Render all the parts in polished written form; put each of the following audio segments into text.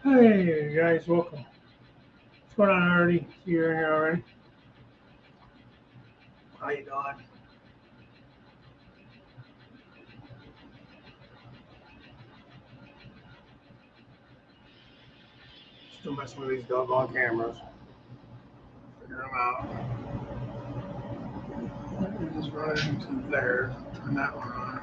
Hey guys, welcome. What's going on already? You're in here already? How you doing? Still messing with these doggone cameras. Figure them out. Let me just run it into there. Turn that one on.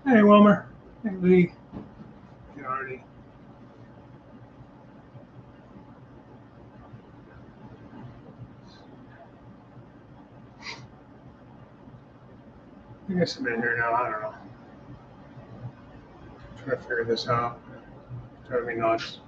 Hey Wilmer. Hey Lee. You already. I guess I'm in here now. I don't know. Trying to figure this out. Driving me nuts.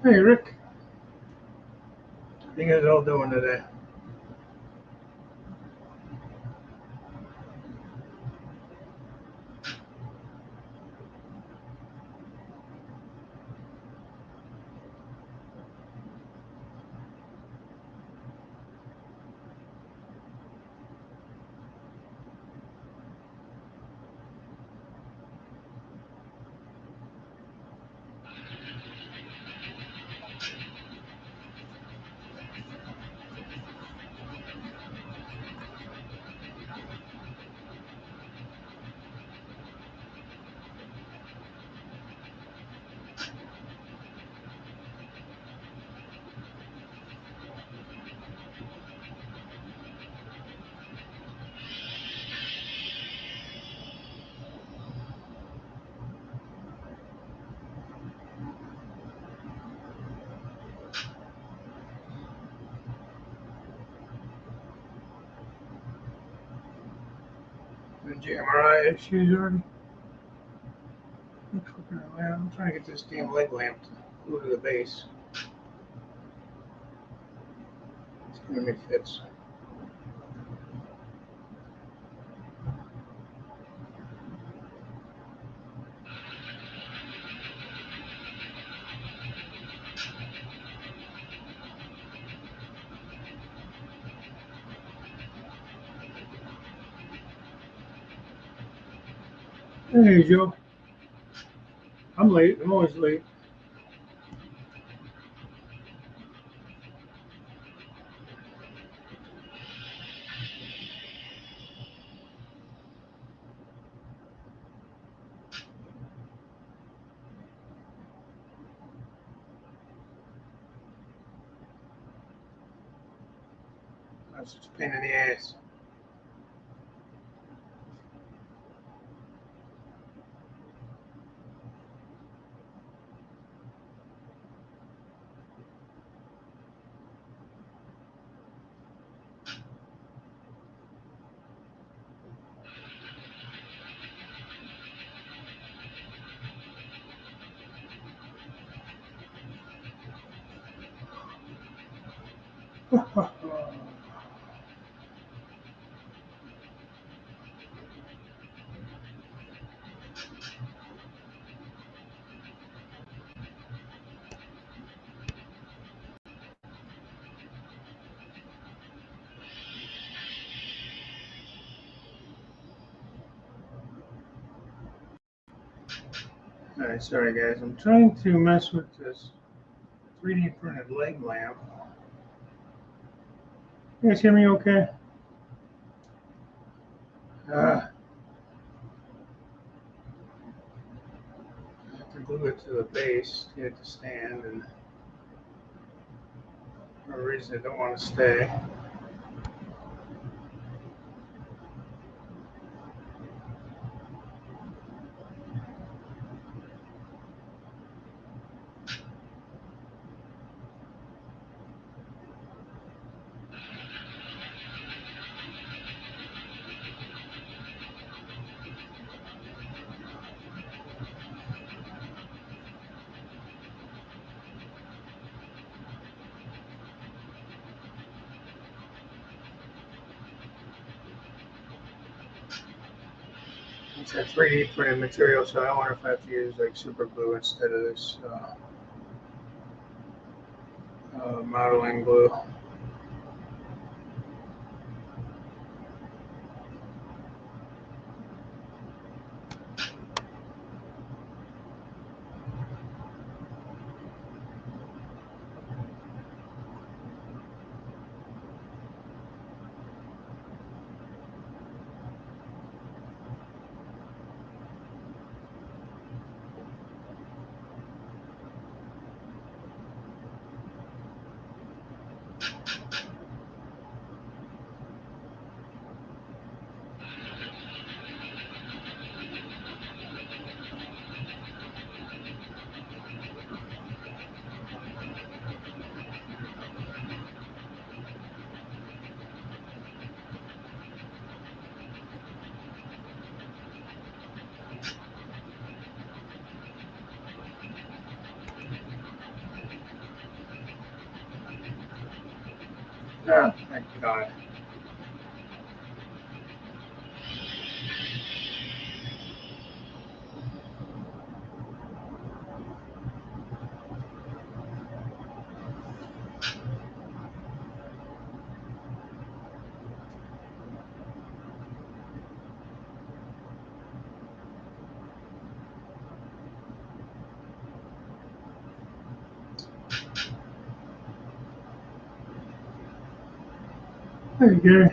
Hey Rick. How you guys all doing today? The GMRI issues already? I'm trying to get this damn leg lamp to glue to the base. It's giving me fits. Hey Joe. I'm late. I'm always late. That's such a pain in the ass. Alright, sorry guys, I'm trying to mess with this 3D printed leg lamp. You guys hear me okay? I have to glue it to the base to get it to stand, and for a reason I don't want to stay. It's a 3D printed material, so I wonder if I have to use like super glue instead of this modeling glue. Ah, thank God. Hey Gary,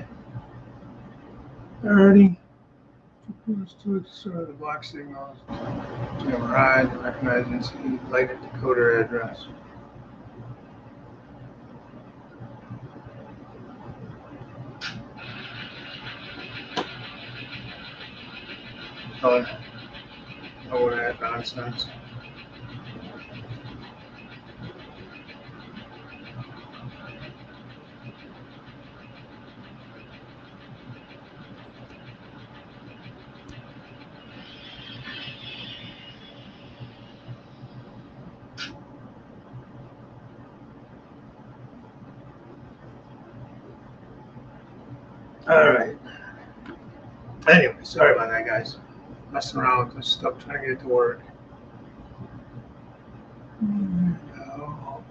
alrighty. Let's do it. So the block signals. CR&E recognize and lighted decoder address. Oh, that nonsense. Alright. Anyway, sorry about that, guys. Messing around with this stuff, trying to get it to work. No.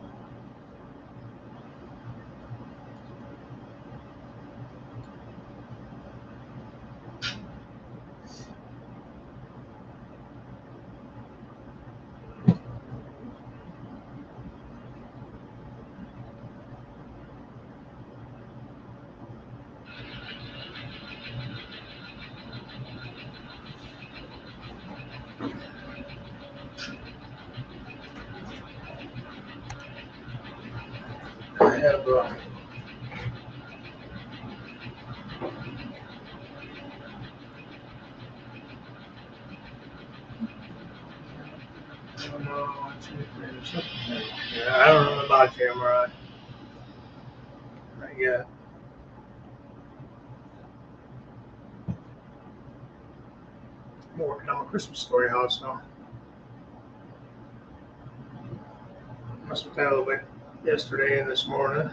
I have I don't know. Yeah, I don't know about camera. Not yet. I'm working on a Christmas story house now. Messed with that a little bit yesterday and this morning.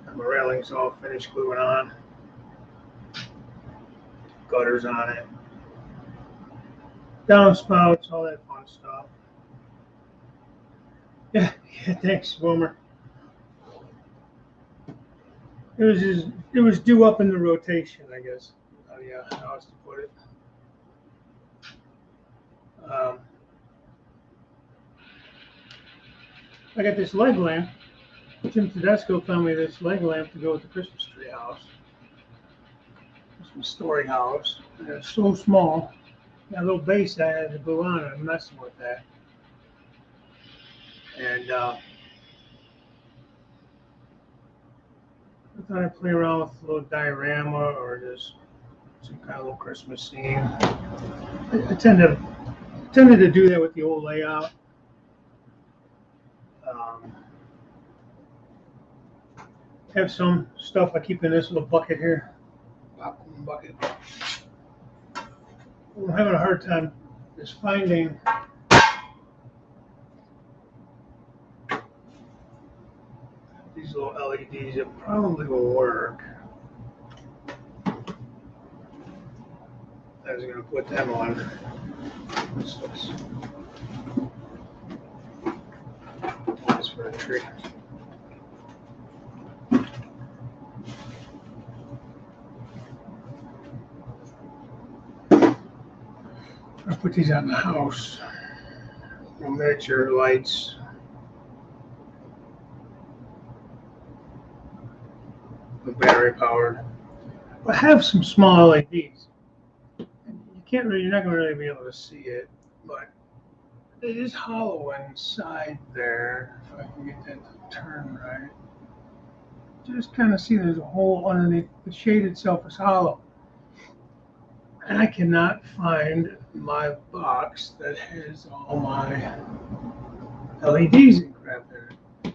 Got my railings all finished gluing on. Gutters on it. Downspouts, all that fun stuff. Yeah, thanks, Boomer. It was due up in the rotation, I guess. Oh yeah, how else to put it. I got this leg lamp. Jim Tedesco found me this leg lamp to go with the Christmas tree house. Christmas story house. And it's so small. That little base I had to glue on it. I'm messing with that. And I thought I'd play around with a little diorama or just some kind of little Christmas scene. I tended to do that with the old layout. Have some stuff I keep in this little bucket here, popcorn bucket. I'm having a hard time just finding these little LEDs that probably will work. I was going to put them on. What's this? That's for a tree. I'll put these out in the house. Miniature lights. Battery powered. I have some small LEDs. You're not going to really be able to see it, but it is hollow inside there. If I can get that to turn right. Just kind of see there's a hole underneath. The shade itself is hollow. And I cannot find my box that has all my LEDs and crap in it.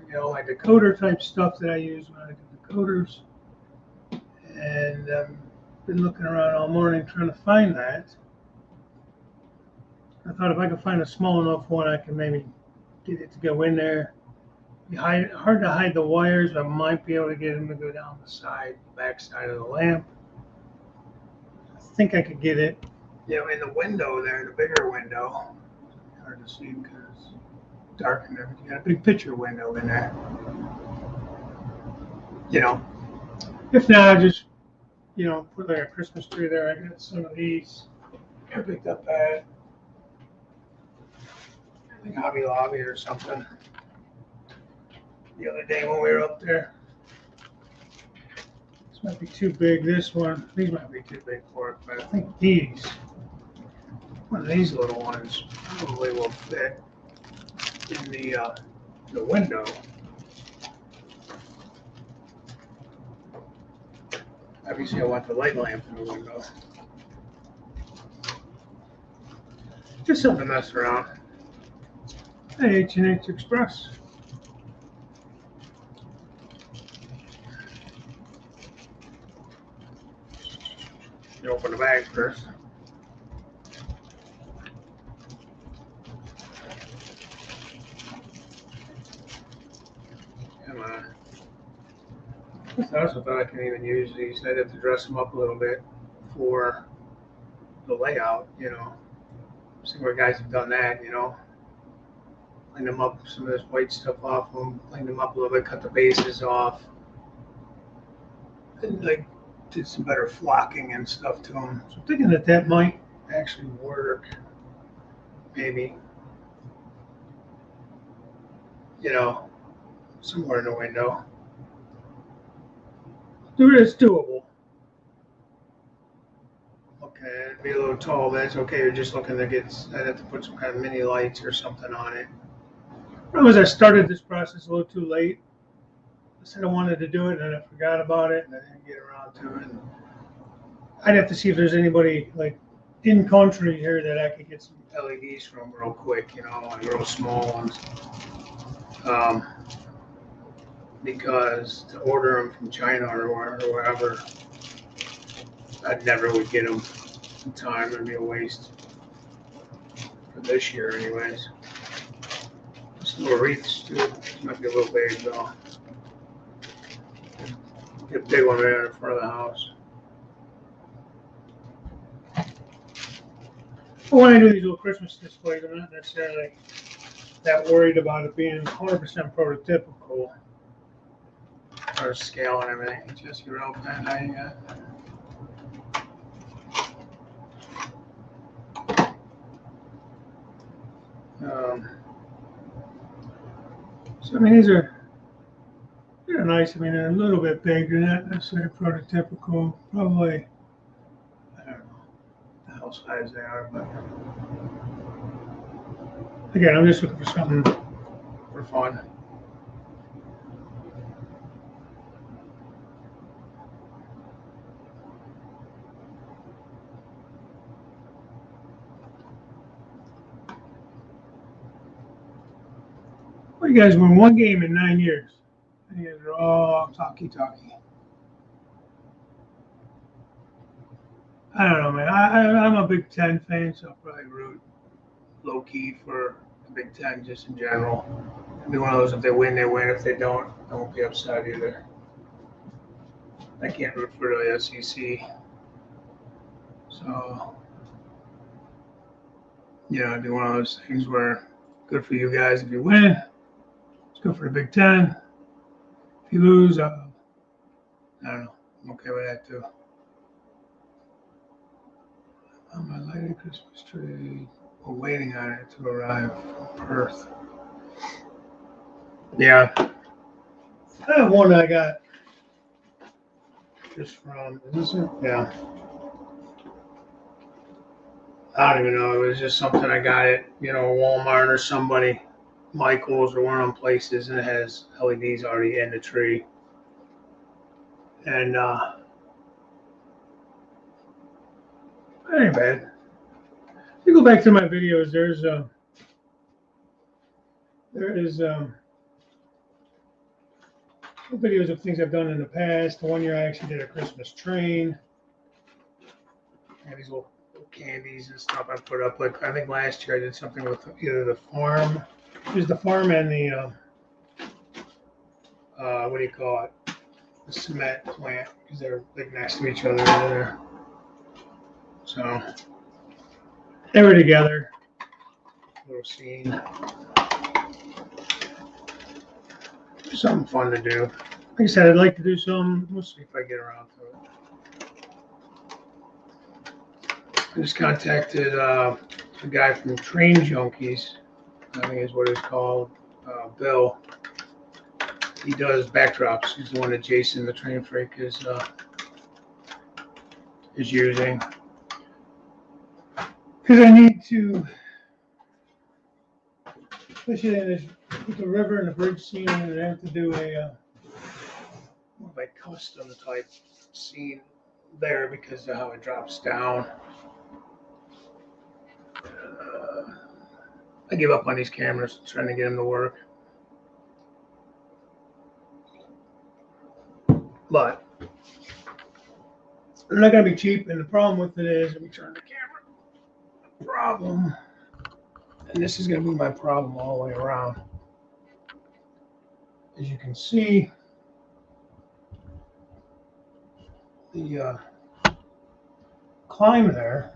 I got all my decoder type stuff that I use when I do decoders. And been looking around all morning trying to find that. I thought if I could find a small enough one, I can maybe get it to go in there. Hard to hide the wires, but I might be able to get them to go down the back side of the lamp. I think I could get it, in the window there, the bigger window. Hard to see because it's dark in there, but you got a big picture window in there. If not, I just put like a Christmas tree there. I got some of these I picked up at I think Hobby Lobby or something the other day when we were up there. This might be too big. These might be too big for it, but I think one of these little ones probably will fit in the window. Obviously, I want the light lamp in the window. Just something to mess around. Hey, H&H Express. You open the bag first. Come on. I also thought I can even use these. I'd have to dress them up a little bit for the layout, See where guys have done that, Clean them up, some of this white stuff off them, clean them up a little bit, cut the bases off. And did some better flocking and stuff to them. So I'm thinking that might actually work. Maybe. Somewhere in the window. It's doable. Okay, it'd be a little tall, but it's okay. You're just looking to I'd have to put some kind of mini lights or something on it. Problem is, I started this process a little too late. I said I wanted to do it, and I forgot about it, and I didn't get around to it. And I'd have to see if there's anybody in country here that I could get some LEDs from real quick, real small ones. Because to order them from China or wherever, I never would get them in time. It'd be a waste for this year, anyways. This little wreaths too. Might be a little big though. Get a big one there in front of the house. But when I do these little Christmas displays, I'm not necessarily that worried about it being 100% prototypical. Or scale and everything. It's just your own pen. How you got? So I mean, they're nice. I mean, they're a little bit big. They're not necessarily prototypical. Probably, I don't know how size they are, but again, I'm just looking for something for fun. Well, you guys won one game in 9 years. You guys are all talky. I don't know, man. I'm a Big Ten fan, so I'll probably root low key for the Big Ten just in general. It'll be one of those, if they win, they win. If they don't, I won't be upset either. I can't root for the SEC. So, it'd be one of those things where good for you guys if you win. It's good for the Big Ten. If you lose, I don't know. I'm okay with that too. On my lighted Christmas tree, we're waiting on it to arrive from Perth. Yeah. I have one I got just from, is this it? Yeah. I don't even know. It was just something I got at, Walmart or somebody, Michael's or one of them places, and it has LEDs already in the tree. And it ain't bad. If you go back to my videos, there is videos of things I've done in the past. The one year I actually did a Christmas train. I had these little candies and stuff I put up. Like, I think last year I did something with either the farm. It was the farm and the what do you call it? The cement plant, because they're like next to each other there. So they were together. Little scene. Something fun to do. Like I said, I'd like to do some. We'll see if I get around to it. I just contacted a guy from Train Junkies, I think is what it's called, Bill. He does backdrops. He's the one that Jason, the train freak, is using. Because I need to, especially with the river and the bridge scene, and I have to do a more like custom type scene there because of how it drops down. I give up on these cameras, trying to get them to work. But they're not going to be cheap, and the problem with it is, let me turn the camera. The problem, and this is going to be my problem all the way around. As you can see, the climb there,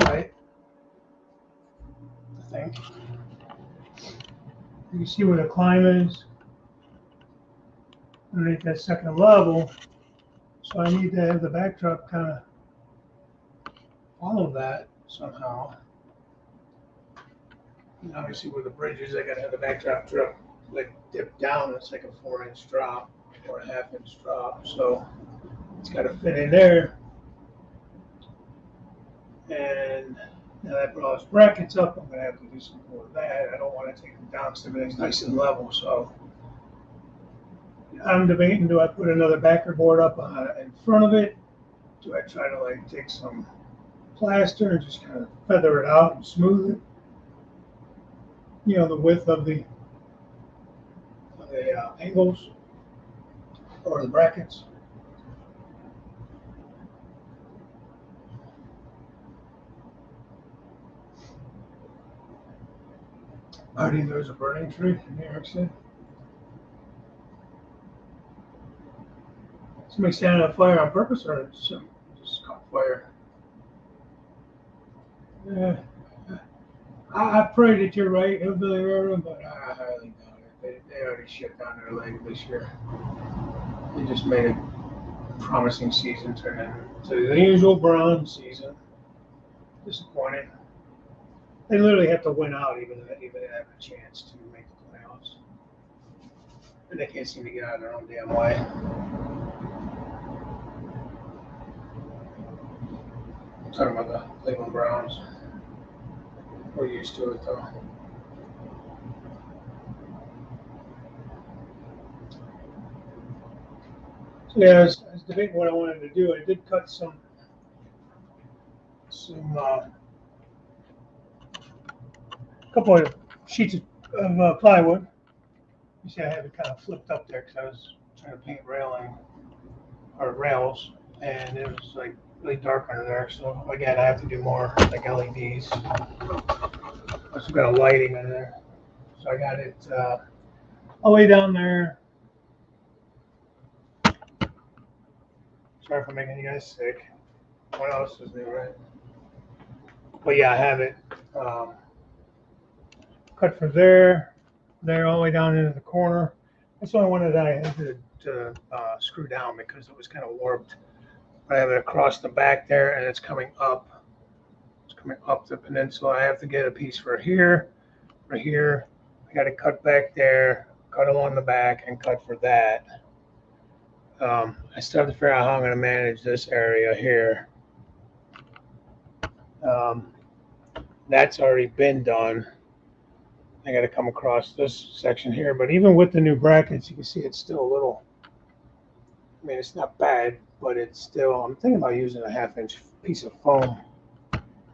right? I think. You can see where the climb is underneath that second level. So I need to have the backdrop kind of follow that somehow. And obviously with the bridges, I gotta have the backdrop dip down. It's like a 4-inch drop or a 1/2-inch drop. So it's gotta fit in there. And now that brought those brackets up, I'm gonna have to do some more of that. I don't want to take them down so everything's nice and level. So I'm debating, do I put another backer board up in front of it? Do I try to take some plaster and just kind of feather it out and smooth it? The width of the angles or the brackets. I think there's a burning tree in New York City. Somebody standing on fire on purpose, or just caught fire? Yeah. I pray that you're right, Hillbilly Railroad, but I highly doubt it. They already shut down their leg this year. They just made a promising season turn into the usual Brown season. Disappointing. They literally have to win out even to have a chance to make and they can't seem to get out of their own damn way. I'm talking about the Cleveland Browns. We're used to it though. So yeah, I was debating what I wanted to do. I did cut some couple of sheets of plywood. You see, I have it kind of flipped up there because I was trying to paint railing or rails, and it was like really dark under there. So again, I have to do more like LEDs. I've got a lighting under there, so I got it all the way down there. Sorry for making you guys sick. What else is new, right? But yeah, I have it cut from there all the way down into the corner. That's the only one that I had to screw down because it was kind of warped. I have it across the back there, and it's coming up. It's coming up the peninsula. I have to get a piece for here, for here. I got to cut back there, cut along the back, and cut for that. I still have to figure out how I'm going to manage this area here. That's already been done. I got to come across this section here, but even with the new brackets, you can see it's still a little. I mean, it's not bad, but it's still. I'm thinking about using a 1/2-inch piece of foam.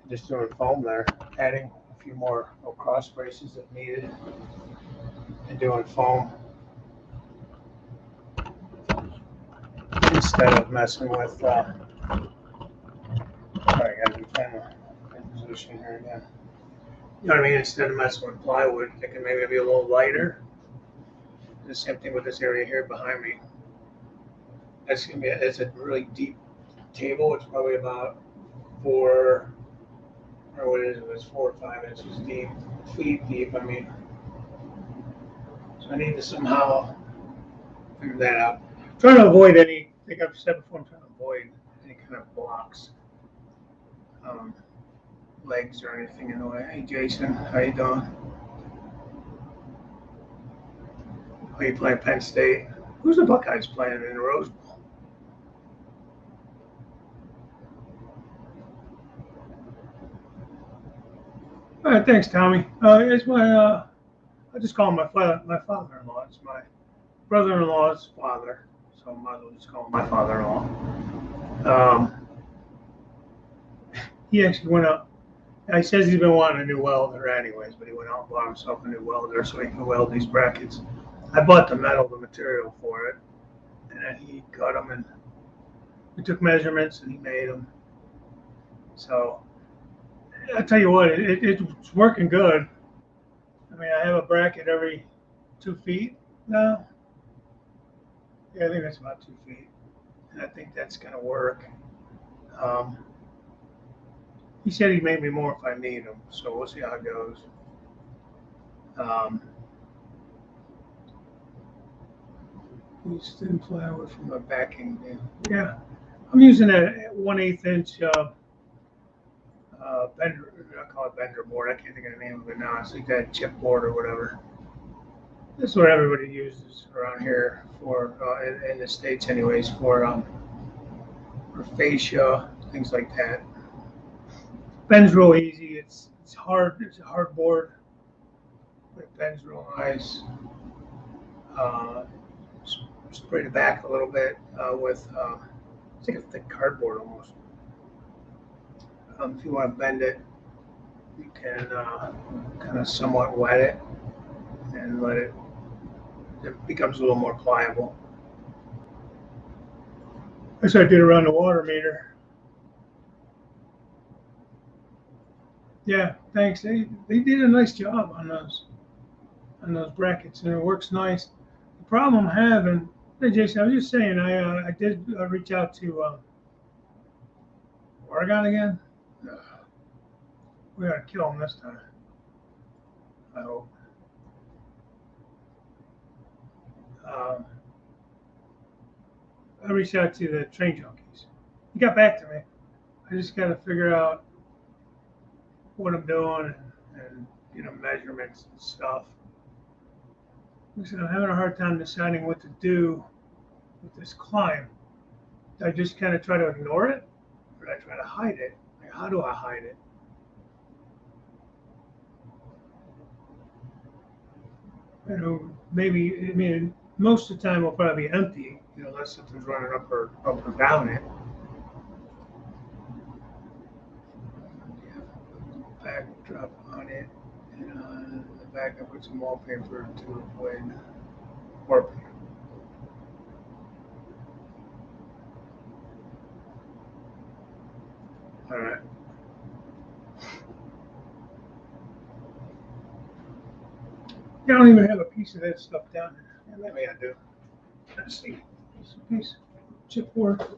Just doing foam there, adding a few more little cross braces if needed, and doing foam instead of messing with. Sorry, I got to be in position here again. You know what I mean? Instead of messing with plywood, it can maybe be a little lighter. The same thing with this area here behind me. It's gonna be it's a really deep table. It's probably about 4, or what is it? It's 4 or 5 inches deep, feet deep. I mean, so I need to somehow figure that out. I'm trying to avoid any. I think I've said before. I'm trying to avoid any kind of blocks, legs or anything in the way. Hey, Jason, how you doing? Are you playing Penn State? Who's the Buckeyes playing in the Rose Bowl? All right, thanks, Tommy. It's my I just call him my father-in-law. It's my brother-in-law's father, so I might as well just call him my father-in-law. He actually went out. He says he's been wanting a new welder anyways, but he went out and bought himself a new welder so he can weld these brackets. I bought the material for it, and then he cut them, and we took measurements, and he made them. So I tell you what, it's working good. I mean, I have a bracket every 2 feet now. Yeah, I think that's about 2 feet, and I think that's gonna work. Um, he said he'd make me more if I need them, so we'll see how it goes. Use thin plywood from a backing. Yeah, I'm using a 1/8 inch bender. I call it bender board. I can't think of the name of it now. It's like that chipboard or whatever. This is what everybody uses around here for in the States, anyways, for fascia, things like that. Bends real easy. It's hard. It's a hard board, but it bends real nice. Sprayed it back a little bit with it's like a thick cardboard almost. If you want to bend it, you can kind of somewhat wet it and let it. It becomes a little more pliable. That's what I did around the water meter. Yeah, thanks. They did a nice job on those brackets, and it works nice. The problem I'm having, hey Jason, I was just saying, I did reach out to Oregon again. We gotta kill them this time. I hope. I reached out to the train junkies. He got back to me. I just got to figure out what I'm doing and measurements and stuff. Listen, I'm having a hard time deciding what to do with this climb. Do I just kind of try to ignore it, or do I try to hide it? Like, how do I hide it? You know, maybe, I mean, most of the time will probably be empty, you know, unless something's running up or down it. Backdrop on it, and on the back I put some wallpaper to avoid warping. All right. I don't even have a piece of that stuff down there. Yeah, maybe I do. Let's see. It's a piece of chipboard.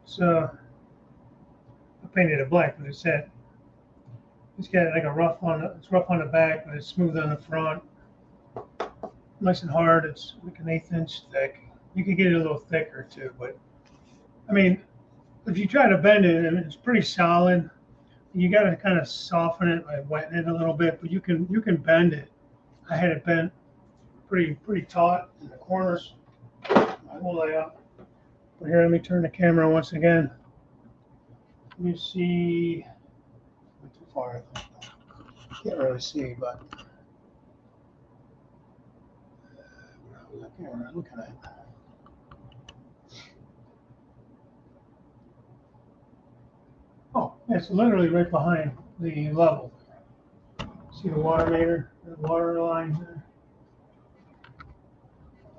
So I painted it black, but it's got like a rough on it's rough on the back, but it's smooth on the front. Nice and hard. It's like an 1/8 inch thick. You could get it a little thicker too, but I mean, if you try to bend it, I mean, it's pretty solid. You got to kind of soften it by wetting it a little bit, but you can bend it. I had it bent pretty taut in the corners all the way up. But here, let me turn the camera once again. Let me see. Not too far. Can't really see, but I can't really look at it. Oh, it's literally right behind the level. See the water meter, the water lines there.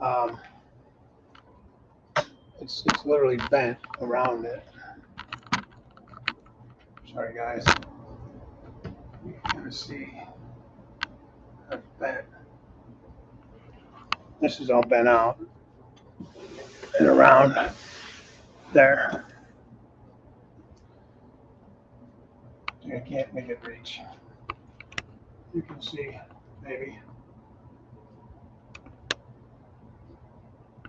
Um, it's literally bent around it. Sorry, guys. You can kind of see how it's bent. This is all bent out and around there. I can't make it reach. You can see maybe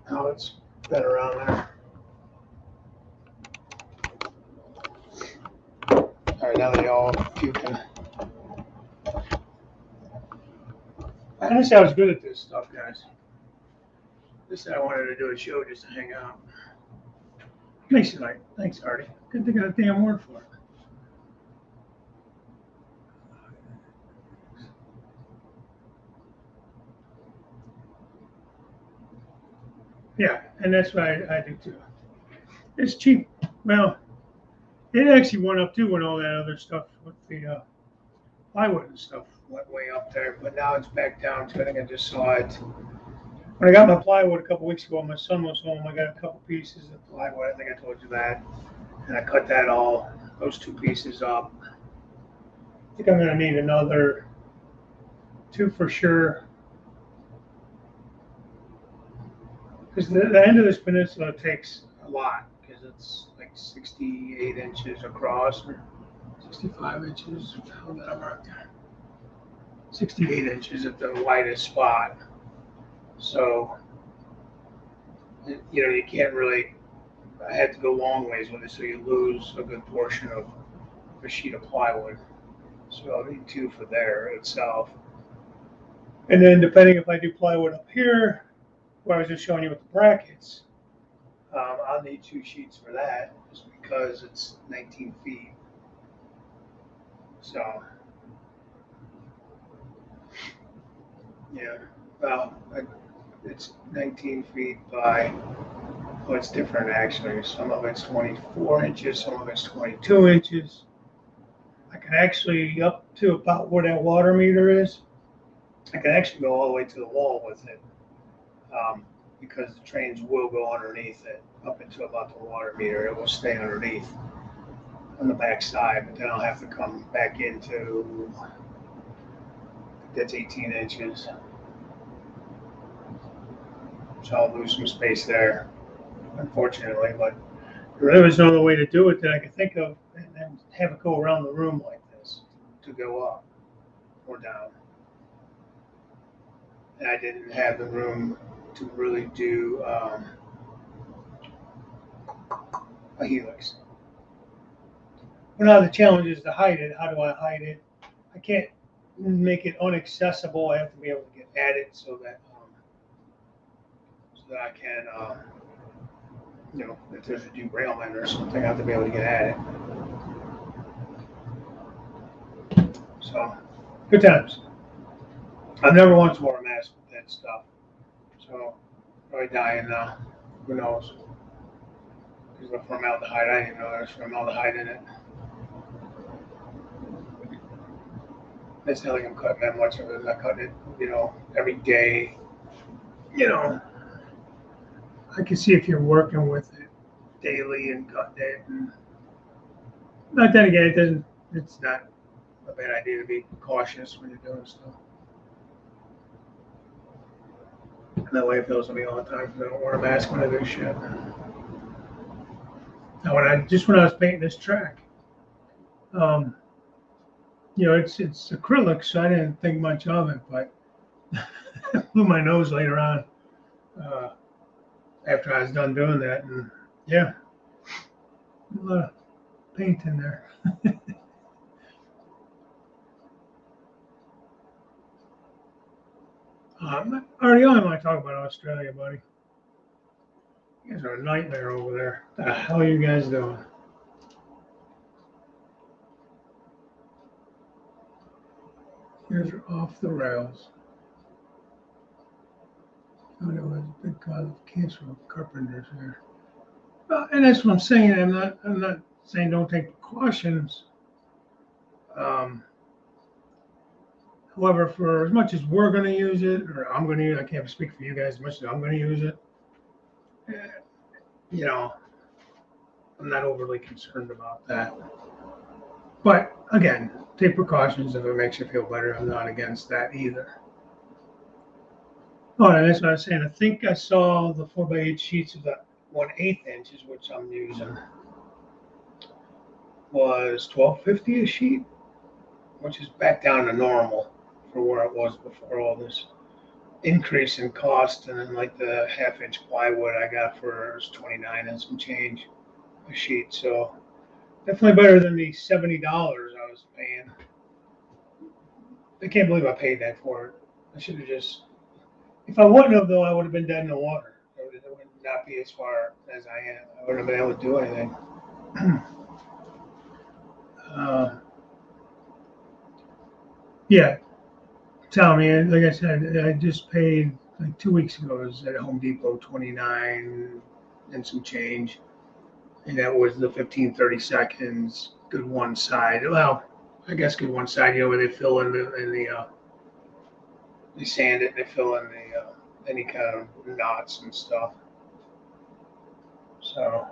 how it's bent around there. All right, now they all puking. I didn't say I was good at this stuff, guys. This I wanted to do a show just to hang out. Nice tonight. Thanks, Artie. Couldn't think of a damn word for it. Yeah, and that's what I do too. It's cheap. Well, it actually went up too when all that other stuff with the plywood and stuff went way up there, but now it's back down to, I think I just saw it. When I got my plywood a couple weeks ago, my son was home. I got a couple pieces of plywood. I think I told you that. And I cut those two pieces up. I think I'm going to need another two for sure. Because the end of this peninsula takes a lot, because it's like 68 inches across, or 65 inches. How did I mark that? 68 inches at the widest spot. So, you know, you can't really, I had to go long ways with it, so you lose a good portion of a sheet of plywood. So I'll need two for there itself. And then depending if I do plywood up here, where I was just showing you with the brackets, I'll need two sheets for that, just because it's 19 feet. So, yeah, well, it's 19 feet by, oh, it's different actually. Some of it's 24 inches, some of it's 22 inches. I can actually, up to about where that water meter is, I can actually go all the way to the wall with it, because the trains will go underneath it up into about the water meter. It will stay underneath on the back side, but then I'll have to come back into, that's 18 inches. So I'll lose some space there, unfortunately, but there was no other way to do it that I could think of, and then have it go around the room like this to go up or down. And I didn't have the room to really do a helix. Well, now the challenge is to hide it. How do I hide it? I can't, make it unaccessible. I have to be able to get at it so that I can, if there's a derailment or something, I have to be able to get at it. So, good times. I've never once wore a mask with that stuff. So, probably dying now. Who knows? Because of formaldehyde, I didn't even know there was formaldehyde in it. It's not like I'm cutting that much of it. I cut it, every day. I can see if you're working with it daily and cutting it. And not then again, it's not a bad idea to be cautious when you're doing stuff. And that way it feels with me all the time because I don't wear a mask when I do shit. Now, when I was painting this track, it's acrylic, so I didn't think much of it, but I blew my nose later on after I was done doing that, and yeah, a lot of paint in there. Already, I want to talk about Australia, buddy. You guys are a nightmare over there. What the hell are you guys doing? You guys are off the rails. Oh, there was a big cause of cancer of carpenters here. And that's what I'm saying. I'm not saying don't take precautions. However, for as much as we're going to use it, or I'm going to use it, I can't speak for you guys as much as I'm going to use it. I'm not overly concerned about that. But again, take precautions if it makes you feel better. I'm not against that either. Oh, and that's what I was saying. I think I saw the 4x8 sheets of the 1/8 inches, which I'm using, was $12.50 a sheet, which is back down to normal for where it was before all this increase in cost. And then like the 1/2 inch plywood I got for $29 and some change a sheet. So definitely better than the $70 I was paying. I can't believe I paid that for it. I should have just, if I wouldn't have though, I would have been dead in the water. It would not be as far as I am. I wouldn't have been able to do anything. Yeah, tell me. Like I said, I just paid like 2 weeks ago. I was at Home Depot, 29 and some change, and that was the 15/32 good one side. Well, I guess good one side. Where they fill in the they sand it and they fill in the any kind of knots and stuff. So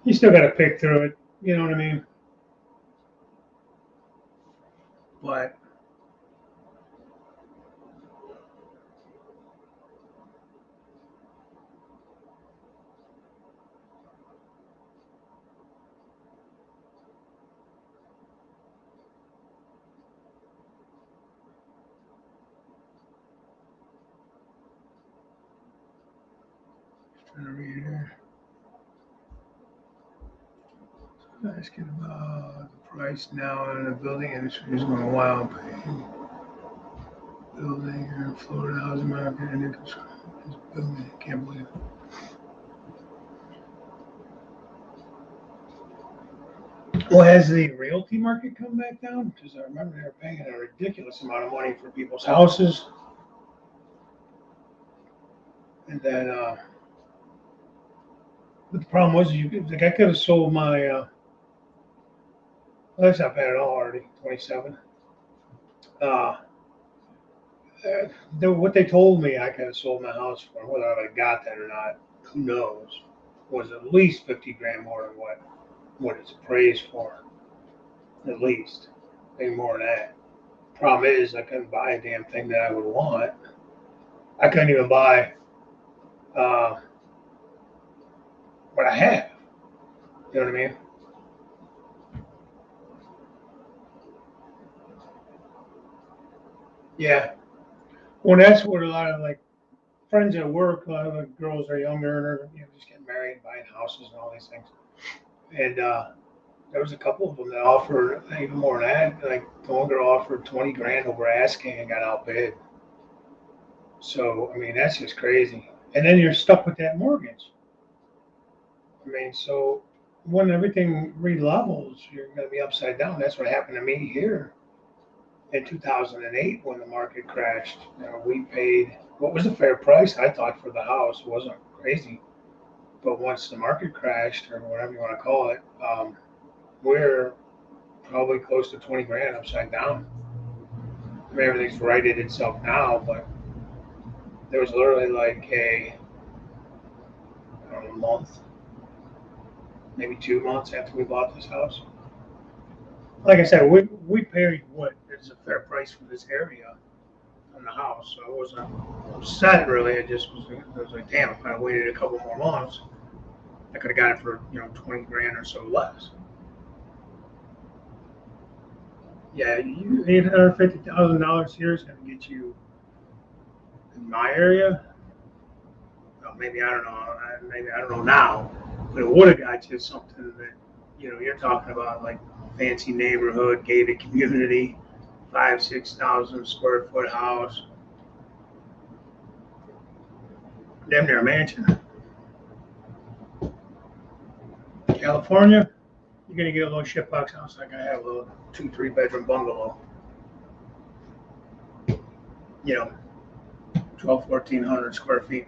you still got to pick through it. You know what I mean? But trying to read here. Asking about the price now in the building industry is going wild. Building here in Florida, housing market, and building. I can't believe it. Well, has the realty market come back down? Because I remember they were paying a ridiculous amount of money for people's houses. And then, but the problem was, like I could have sold my, well, that's not bad at all already, 27. What they told me I could have sold my house for, whether I would have got that or not, who knows, was at least 50 grand more than what it's appraised for. At least. Maybe more than that. Problem is, I couldn't buy a damn thing that I would want. I couldn't even buy what I have. You know what I mean? Yeah. Well, that's what a lot of like friends at work, a lot of the girls are younger and are just getting married, buying houses and all these things. And they're there was a couple of them that offered even more than that. Like the one girl offered 20 grand over asking and got outbid. So I mean that's just crazy. And then you're stuck with that mortgage. I mean, so when everything relevels, you're going to be upside down. That's what happened to me here in 2008 when the market crashed. You know, we paid what was a fair price, I thought, for the house. It wasn't crazy. But once the market crashed, or whatever you want to call it, we're probably close to 20 grand upside down. I mean, everything's righted itself now, but there was literally like I don't know, a month, maybe 2 months after we bought this house. Like I said, we paid what is a fair price for this area on the house, so I wasn't upset really. It was like, damn, if I waited a couple more months, I could have got it for 20 grand or so less. Yeah, you $850,000 here is going to get you in my area. Well, maybe I don't know. Maybe I don't know now, but it would have got you something that you're talking about like fancy neighborhood, gated community, 5,000-6,000 square foot house, damn near a mansion. California, you're gonna get a little shitbox house like I have, a little 2-3 bedroom bungalow. 1,200-1,400 square feet,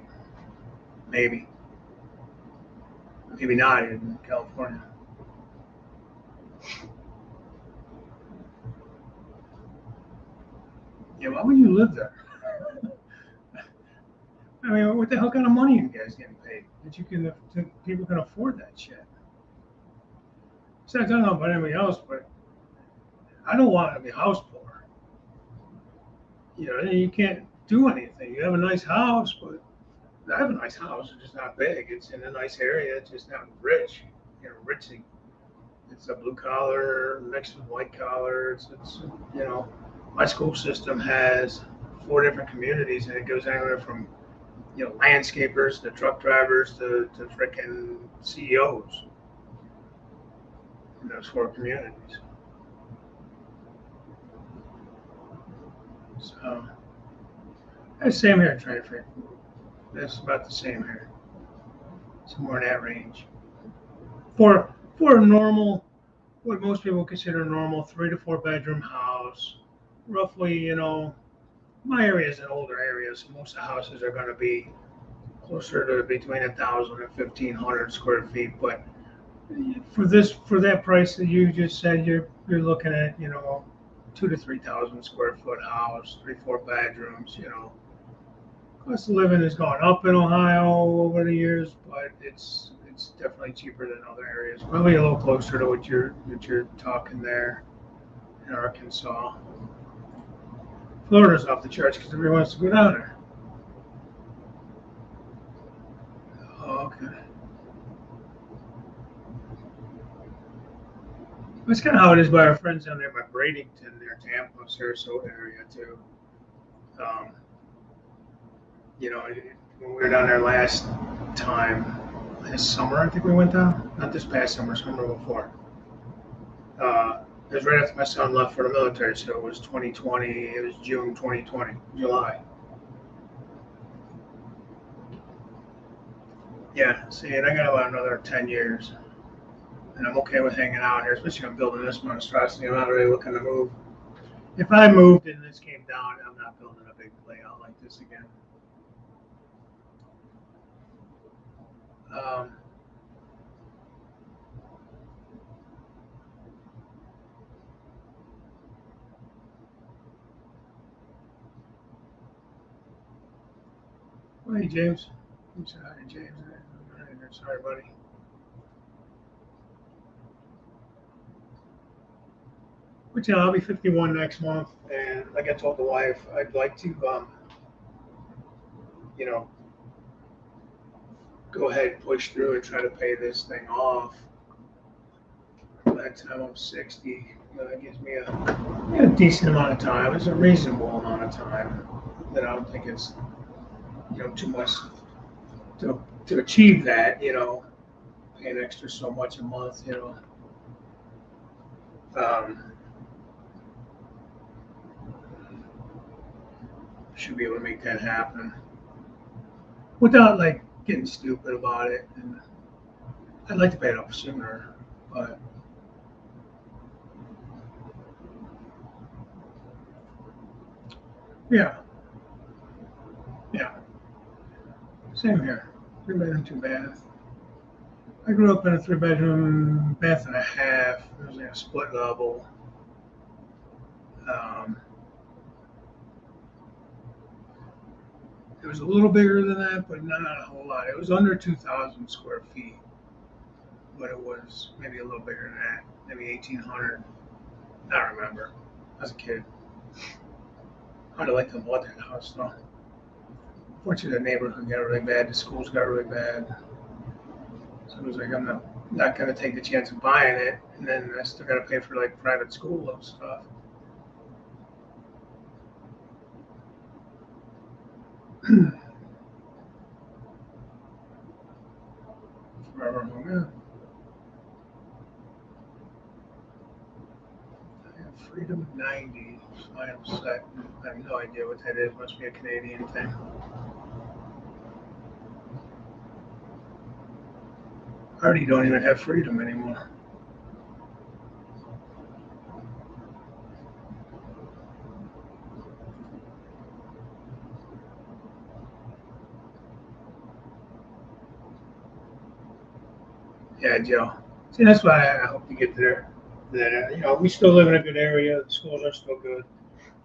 maybe not in California. Yeah, why would you live there? I mean, what the hell kind of money are you guys getting paid that people can afford that shit? So I don't know about anybody else, but I don't want to be house poor. You can't do anything. You have a nice house, but I have a nice house. It's just not big. It's in a nice area. It's just not rich. Ritzy. It's a blue collar mixed with white collar. It's my school system has 4 different communities, and it goes anywhere from landscapers to truck drivers to frickin' CEOs in those 4 communities. So that's same here, traffic. That's about the same here. Somewhere in that range. For a normal, what most people consider a normal 3 to 4 bedroom house, roughly, my area is an older area, so most of the houses are going to be closer to between 1,000 and 1,500 square feet. But for that price that you just said, you're looking at 2,000 to 3,000 square foot house, 3-4 bedrooms. Cost of living has gone up in Ohio over the years, but it's definitely cheaper than other areas. Probably a little closer to what you're talking there in Arkansas. Florida's off the charts because everyone wants to go down there. Oh, okay. That's kind of how it is by our friends down there by Bradenton, near Tampa, Sarasota area too. Um, when we were down there last summer, I think we went down. Not this past summer, summer before. It was right after my son left for the military, so it was 2020. It was June 2020, July. Yeah, see, and I got about another 10 years, and I'm okay with hanging out here, especially if I'm building this monstrosity. I'm not really looking to move. If I moved and this came down, I'm not building a big layout like this again. Hey, James. I'm sorry, James. Sorry, buddy. But I'll be 51 next month, and like I told the wife, I'd like to, go ahead and push through and try to pay this thing off. By the time I'm 60, that gives me a decent amount of time. It's a reasonable amount of time. That I don't think it's too much to achieve that. Pay an extra so much a month. Should be able to make that happen without like getting stupid about it. And I'd like to pay it off sooner, but yeah, yeah, same here. 3 bedroom, 2 bath. I grew up in a 3 bedroom, bath and a half. It was like a split level. Um, it was a little bigger than that, but not a whole lot. It was under 2,000 square feet, but it was maybe a little bigger than that, maybe 1,800. I don't remember. I was a kid. I'd like to bought that house though. Fortunately, the neighborhood got really bad. The schools got really bad. So it was like I'm not gonna take the chance of buying it, and then I still gotta pay for like private school and stuff. Forever home, yeah. I have Freedom 90 final set. I have no idea what that is. Must be a Canadian thing. I already don't even have Freedom anymore. Yeah, Joe. See, that's why I hope to get there. That we still live in a good area. The schools are still good.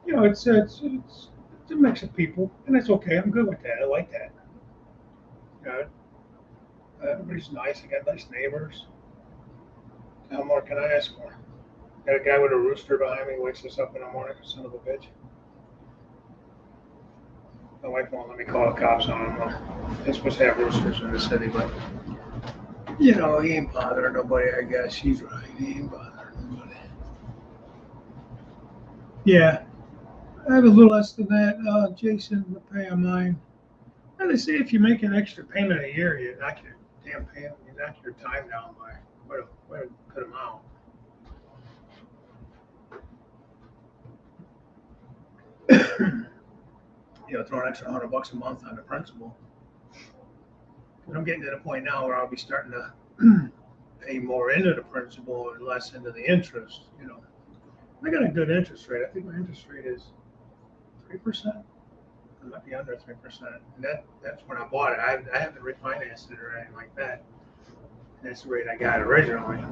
It's a mix of people, and that's okay. I'm good with that. I like that. You know, everybody's nice. I got nice neighbors. How more can I ask for? Got a guy with a rooster behind me wakes us up in the morning. Son of a bitch. My wife won't let me call the cops on him. They're supposed to have roosters in the city, but he ain't bothering nobody. I guess she's right. He ain't bothering nobody. Yeah, I have a little less than that. Jason, the pay on mine. And they say if you make an extra payment a year, you knock your damn payment, you knock your time down by quite a good amount. Throw an extra $100 a month on the principal. And I'm getting to the point now where I'll be starting to pay more into the principal and less into the interest. I got a good interest rate. I think my interest rate is 3%. It might be under 3%. And that's when I bought it. I haven't refinanced it or anything like that. That's the rate I got originally.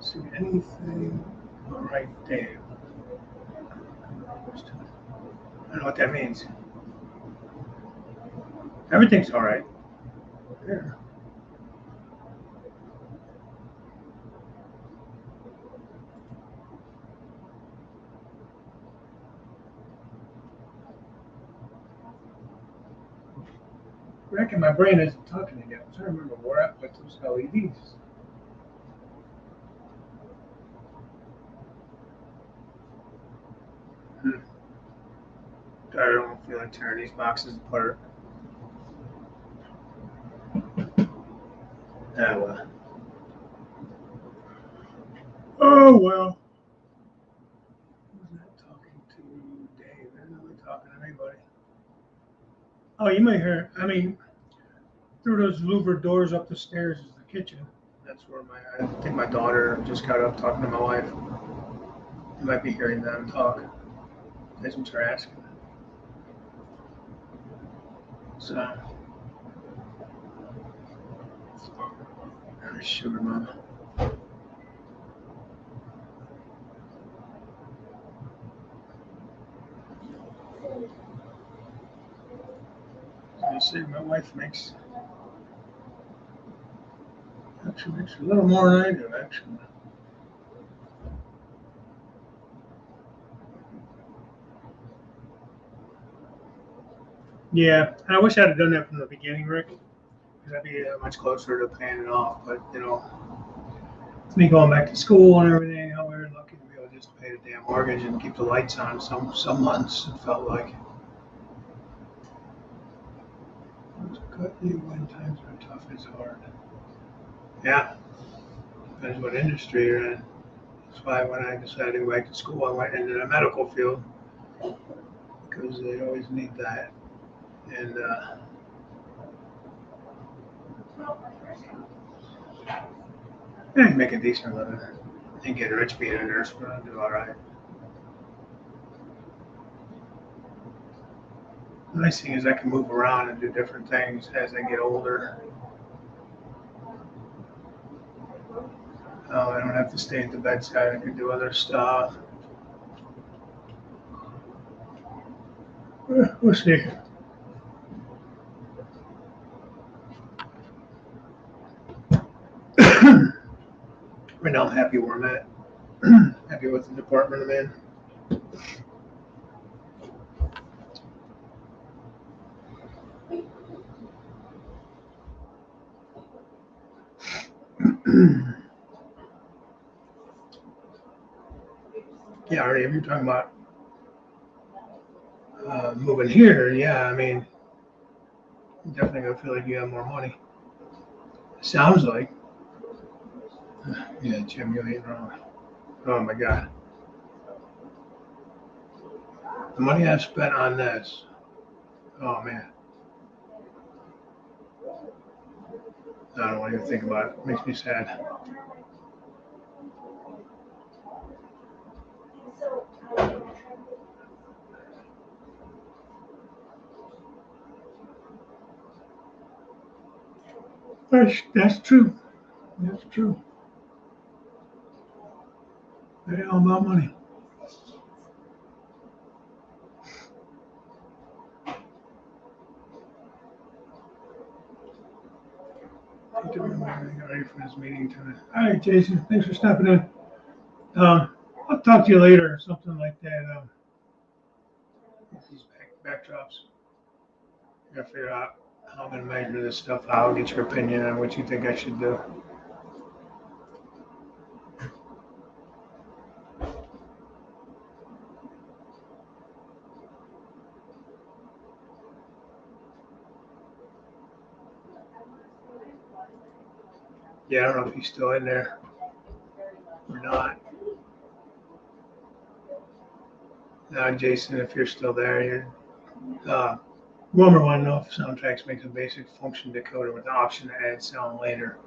See anything? All right, Dave. I don't know what that means. Everything's all right. Yeah. Reckon my brain isn't talking again. I'm trying to remember where I put those LEDs. Hmm. I don't feel like tearing these boxes apart. Ah, well. Oh, well. Who's not talking to Dave? They're not really talking to anybody. Oh, you might hear. I mean, through those louvered doors up the stairs is the kitchen. That's where I think my daughter just got up talking to my wife. You might be hearing them talk. That's what you're asking. So, sugar mama. You see, my wife makes a little more than I do, actually. Yeah, and I wish I'd have done that from the beginning, Rick, because I'd be much closer to paying it off. But me going back to school and everything, we were lucky to be able to just pay the damn mortgage and keep the lights on. Some months it felt like. Cut you when times are tough is hard. Yeah, depends what industry you're in. That's why when I decided to go back to school, I went into the medical field because they always need that. And I make a decent living. I didn't get rich being a nurse, but I do all right. The nice thing is I can move around and do different things as I get older. I don't have to stay at the bedside. I can do other stuff. We'll see. Right now I'm happy where I'm at. Happy with the department I'm in. Yeah, already. If you're talking about moving here, yeah, I mean, you're definitely gonna feel like you have more money. Sounds like. Yeah, Jim, you ain't wrong. Oh my God, the money I've spent on this. Oh man, I don't want to even think about it. It makes me sad. That's true. That's true. They all about money. Get ready for this meeting tonight. All right, Jason. Thanks for stopping in. I'll talk to you later or something like that. These backdrops. I gotta figure out how I'm gonna measure this stuff out. Get your opinion on what you think I should do. Yeah, I don't know if he's still in there or not. Now, Jason, if you're still there, Wilmer want to know if Soundtracks makes a basic function decoder with the option to add sound later.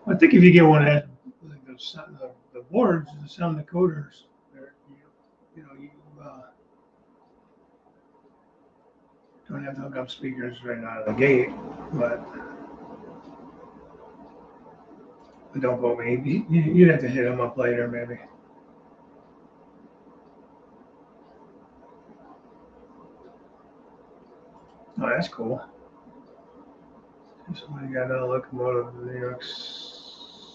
I think if you get one that like the boards, the sound decoders, you don't have to hook up speakers right out of the gate, but don't vote me. You'd have to hit him up later, maybe. Oh, that's cool. Somebody got a locomotive, New York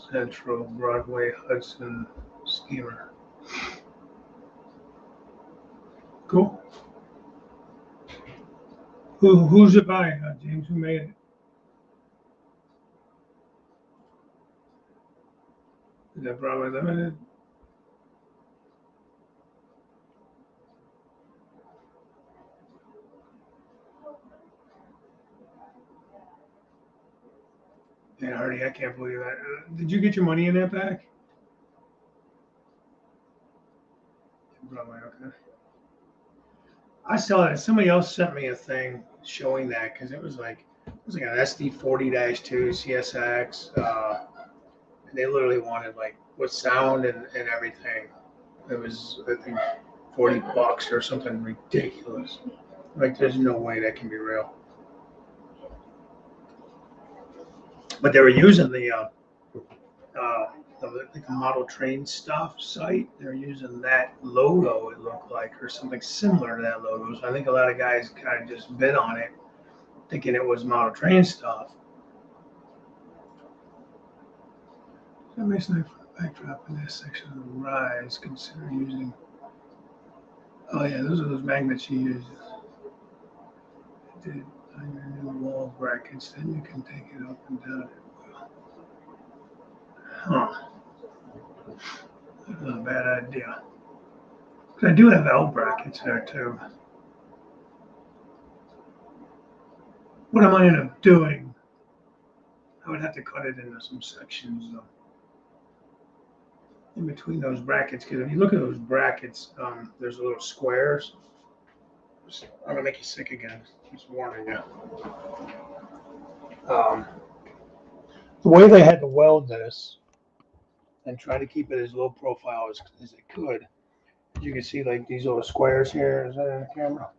Central Broadway Hudson steamer. Cool. Who's it by, James? Who made it? Is that Broadway Limited? Yeah, Hardy, I can't believe that. Did you get your money in that back? Broadway, okay. I saw that. Somebody else sent me a thing showing that because it was like an SD40-2 CSX. And they literally wanted like with sound and everything. It was I think $40 or something ridiculous. Like there's no way that can be real. But they were using the model train stuff site. They're using that logo. It looked like, or something similar to that logo. So I think a lot of guys kind of just bid on it, thinking it was model train stuff. That makes nice backdrop in this section of the rise. Consider using. Oh yeah, those are those magnets you use. Did on your new wall brackets, then you can take it up and down at will. Huh. That's not a bad idea. 'Cause I do have L brackets there too. what I might end up doing, I would have to cut it into some sections in between those brackets. Because if you look at those brackets, there's little squares. I'm gonna make you sick again. Just warning you. The way they had to weld this and try to keep it as low profile as they could. You can see like these little squares here. Is that in the camera?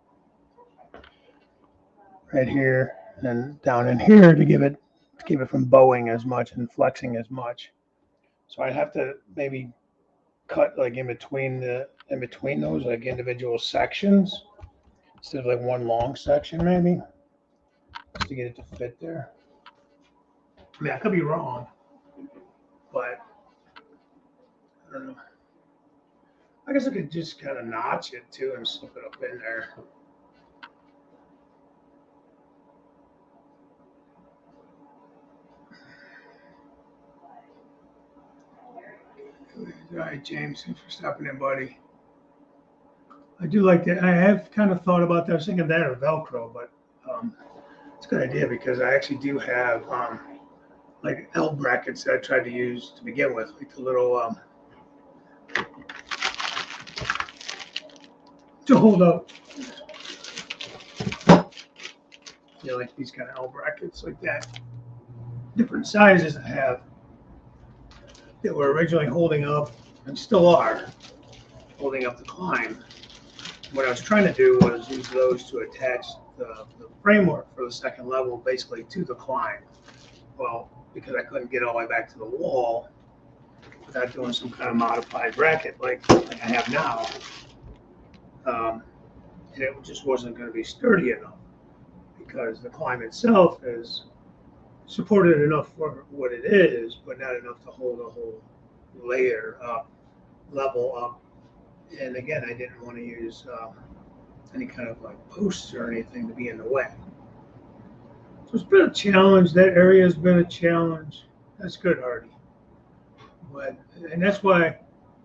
Right here and down in here to keep it from bowing as much and flexing as much. So I have to maybe cut like in between those like individual sections instead of like one long section maybe just to get it to fit there. I mean, I could be wrong, but I don't know. I guess I could just kind of notch it too and slip it up in there. All right, James, thanks for stopping in, buddy. I do like that. I have kind of thought about that. I was thinking that or Velcro, but it's a good idea because I actually do have like L brackets that I tried to use to begin with, like the little to hold up, you know, like these kind of L brackets like that. Different sizes I have that were originally holding up and still are holding up the climb. What I was trying to do was use those to attach the framework for the second level basically to the climb. Well, because I couldn't get all the way back to the wall without doing some kind of modified bracket like I have now, and it just wasn't going to be sturdy enough because the climb itself is supported enough for what it is, but not enough to hold a whole layer up, level up. And again, I didn't want to use any kind of like posts or anything to be in the way. So it's been a challenge. That area has been a challenge. That's good, Hardy. And that's why,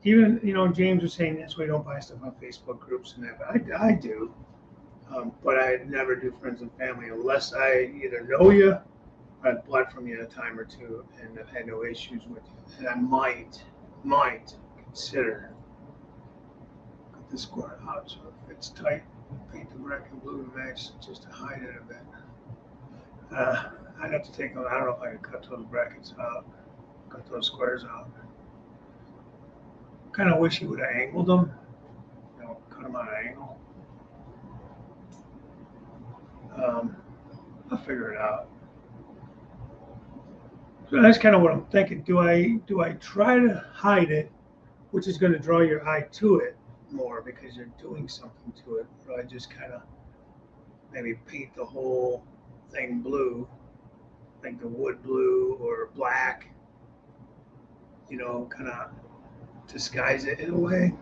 even James was saying that's why you don't buy stuff on Facebook groups and that. But I do, but I never do friends and family unless I either know you, or I've bought from you a time or two, and I've had no issues with you. And I might consider cut this corner out so it fits tight. Paint the black and blue to match just to hide it a bit. I'd have to take them. I don't know if I can cut those brackets out, cut those squares out. Kind of wish he would have angled them, cut them on an angle. I'll figure it out. So that's kind of what I'm thinking. Do I try to hide it, which is going to draw your eye to it more because you're doing something to it, or do I just kind of maybe paint the whole thing blue, like the wood blue or black, kind of disguise it in a way.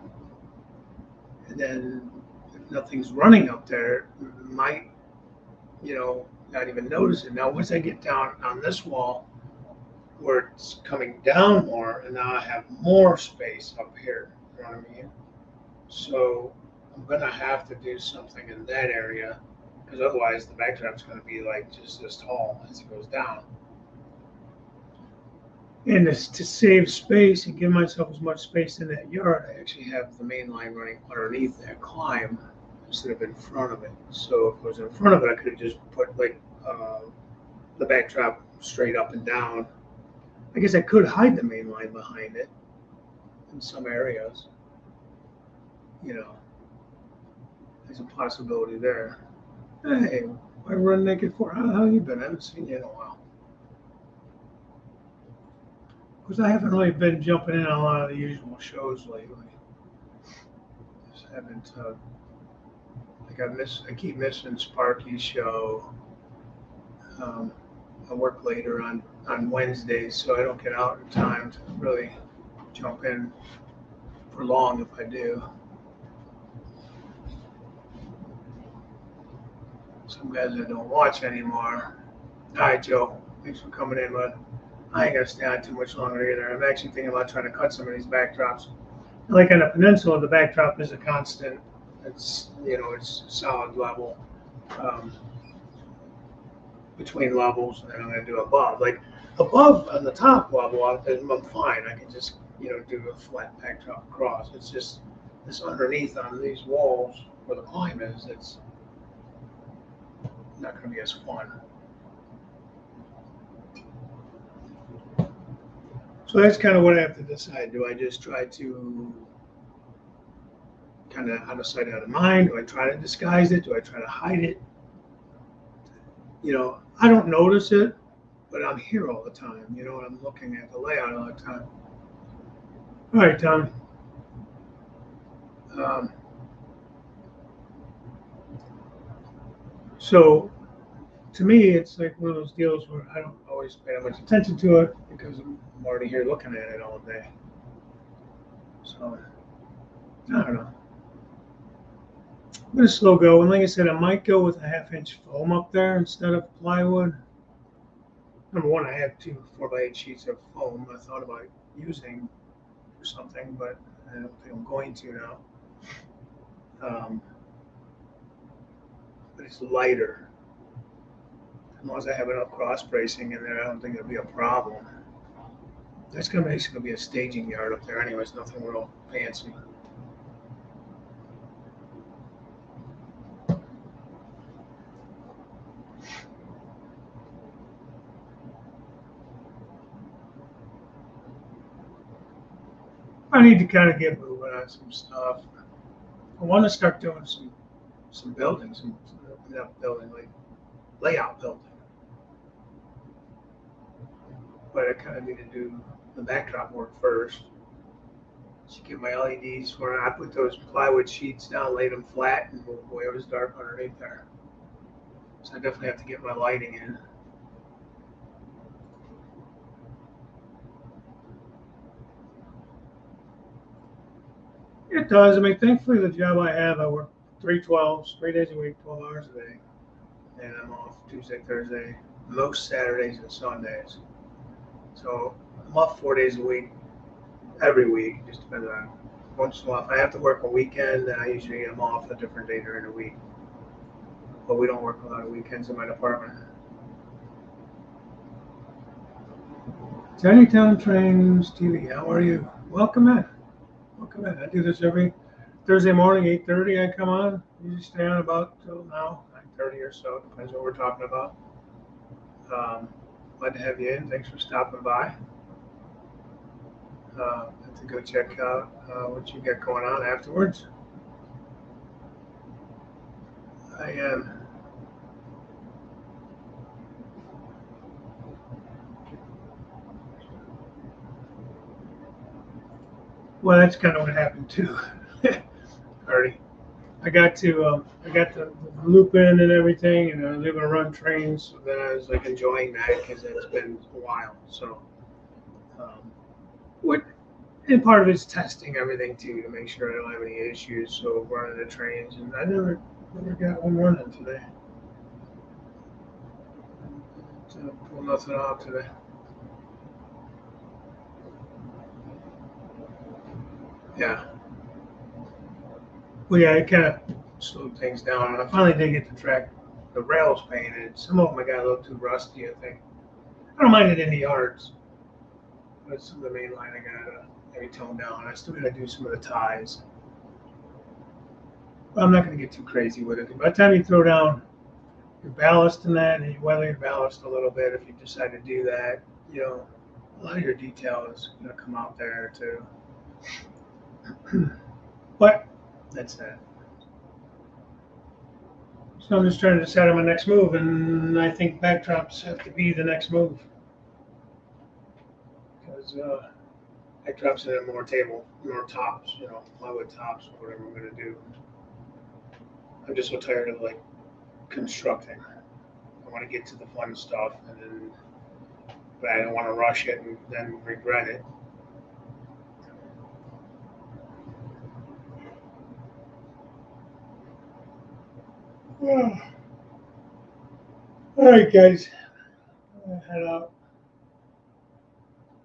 And then if nothing's running up there, might, not even notice it. Now, once I get down on this wall where it's coming down more, and now I have more space up here, you know what I mean? So I'm going to have to do something in that area because otherwise the backdrop's going to be like just this tall as it goes down. And to save space and give myself as much space in that yard, I actually have the main line running underneath that climb instead of in front of it. So if it was in front of it, I could have just put like the backdrop straight up and down. I guess I could hide the main line behind it in some areas. There's a possibility there. Hey, why run naked for? How you been? I haven't seen you in a while. Because I haven't really been jumping in on a lot of the usual shows lately. Just haven't. I keep missing Sparky's show. I work later on Wednesdays, so I don't get out in time to really jump in for long if I do. Some guys I don't watch anymore. All right, Joe. Thanks for coming in, bud. I ain't gonna stay on too much longer either. I'm actually thinking about trying to cut some of these backdrops. Like on the peninsula, the backdrop is a constant. It's it's solid level. between levels, and then I'm going to do above. Like above on the top level, I'm fine. I can just do a flat backdrop across. It's just this underneath on these walls where the climb is. It's not going to be as fun. So that's kind of what I have to decide. Do I just try to kind of out of sight, out of mind? Do I try to disguise it? Do I try to hide it? I don't notice it, but I'm here all the time. I'm looking at the layout all the time. All right, Tom. So to me, it's like one of those deals where I don't always pay that much attention to it because I'm already here looking at it all day. So I don't know. I'm gonna slow go, and like I said, I might go with a 1/2-inch foam up there instead of plywood. Number one, I have 2 4x8 sheets of foam I thought about using for something, but I don't think I'm going to now. But it's lighter. As long as I have enough cross bracing in there, I don't think it'll be a problem. That's gonna basically be a staging yard up there, anyways. Nothing real fancy. I need to kind of get moving on some stuff. I want to start doing some building, not building, like layout building. But I kind of need to do the backdrop work first. Should get my LEDs where I put those plywood sheets down, laid them flat, and boy, it was dark underneath there. So I definitely have to get my lighting in. It does. I mean, thankfully, the job I have, I work 3/12s, 3 days a week, 12 hours a day. And I'm off Tuesday, Thursday, most Saturdays and Sundays. So I'm off 4 days a week, every week. It just depends on once in a while. If I have to work a weekend, then I usually am off a different day during the week. But we don't work a lot of weekends in my department. Chinatown Trains TV, how are you? Welcome in. Welcome in. I do this every Thursday morning, 8:30. I come on. Usually stay on about till now, 9:30 or so. Depends what we're talking about. Glad to have you in. Thanks for stopping by. Have to go check out what you got going on afterwards. I am. Well, that's kind of what happened too. Already, I got the loop in and everything, and I was able to run trains. So then I was like enjoying that because it's been a while. So, what? And part of it's testing everything too to make sure I don't have any issues. So running the trains, and I never got one running today. So pull nothing off today. Yeah. Well, yeah, it kind of slowed things down, and I finally did get the rails painted. Some of them I got a little too rusty, I think. I don't mind it in the yards, but some of the main line I got to maybe tone down. I still got to do some of the ties. But I'm not going to get too crazy with it. By the time you throw down your ballast in that, and you weather your ballast a little bit, if you decide to do that, a lot of your detail is going to come out there too. But that's that. So I'm just trying to decide on my next move, and I think backdrops have to be the next move. Because backdrops and more tops, plywood tops, or whatever I'm going to do. I'm just so tired of like constructing. I want to get to the fun stuff, but I don't want to rush it and then regret it. All right, guys. I'm gonna head out.